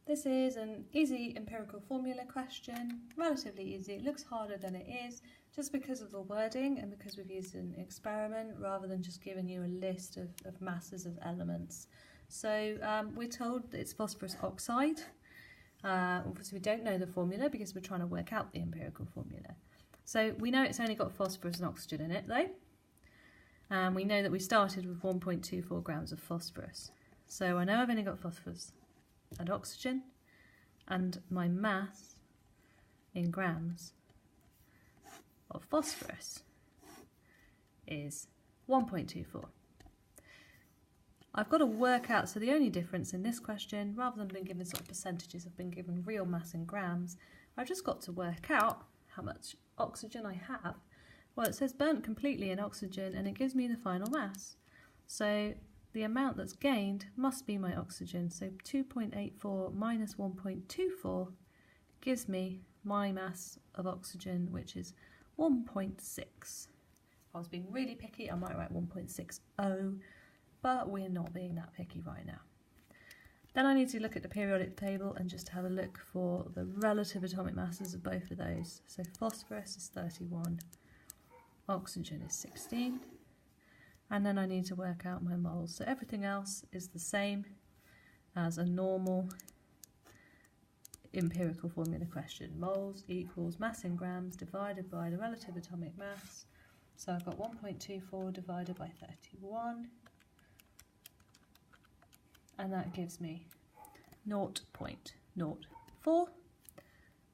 This is an easy empirical formula question, relatively easy. It looks harder than it is just because of the wording and because we've used an experiment rather than just giving you a list of masses of elements. So we're told that it's phosphorus oxide. Obviously we don't know the formula because we're trying to work out the empirical formula. So we know it's only got phosphorus and oxygen in it though. We know that we started with 1.24 grams of phosphorus. So I know I've only got phosphorus and oxygen, and my mass in grams of phosphorus is 1.24. I've got to work out, so the only difference in this question, rather than being given sort of percentages, I've been given real mass in grams. I've just got to work out how much oxygen I have. Well, it says burnt completely in oxygen and it gives me the final mass. So the amount that's gained must be my oxygen. So 2.84 minus 1.24 gives me my mass of oxygen, which is 1.6. If I was being really picky, I might write 1.60, but we're not being that picky right now. Then I need to look at the periodic table and just have a look for the relative atomic masses of both of those. So phosphorus is 31, oxygen is 16. And then I need to work out my moles. So everything else is the same as a normal empirical formula question. Moles equals mass in grams divided by the relative atomic mass. So I've got 1.24 divided by 31. And that gives me 0.04.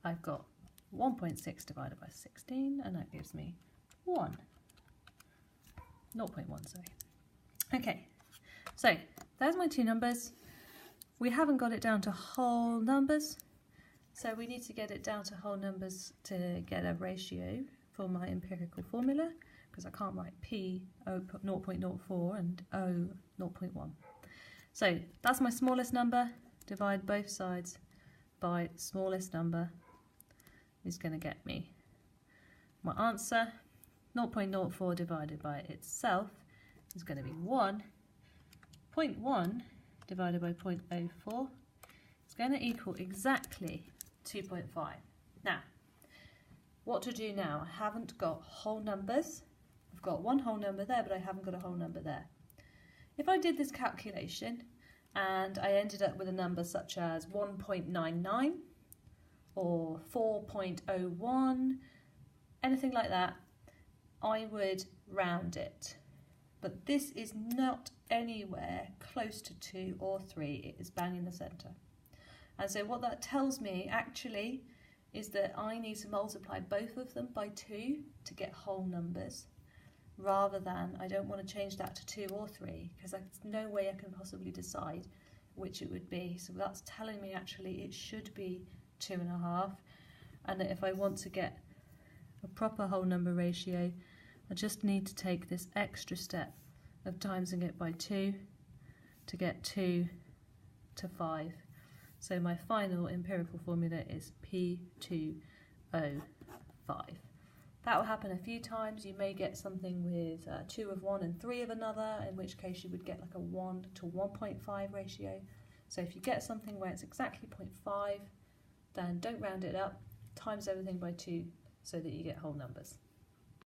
I've got 1.6 divided by 16, and that gives me 0.1, sorry. Okay, so there's my two numbers. We haven't got it down to whole numbers, so we need to get it down to whole numbers to get a ratio for my empirical formula, because I can't write P 0.04 and O 0.1. So that's my smallest number. Divide both sides by smallest number is going to get me my answer. 0.04 divided by itself is going to be 1. 0.1 divided by 0.04 is going to equal exactly 2.5. Now, what to do now? I haven't got whole numbers. I've got one whole number there, but I haven't got a whole number there. If I did this calculation and I ended up with a number such as 1.99 or 4.01, anything like that, I would round it. But this is not anywhere close to 2 or 3, it is bang in the centre. And so what that tells me actually is that I need to multiply both of them by 2 to get whole numbers, rather than, I don't want to change that to 2 or 3 because there's no way I can possibly decide which it would be. So that's telling me actually it should be 2.5, and that if I want to get a proper whole number ratio, I just need to take this extra step of timesing it by 2 to get 2 to 5. So my final empirical formula is P2O5. That will happen a few times. You may get something with 2 of one and 3 of another, in which case you would get like a 1 to 1.5 ratio. So if you get something where it's exactly 0.5, then don't round it up, times everything by 2 so that you get whole numbers.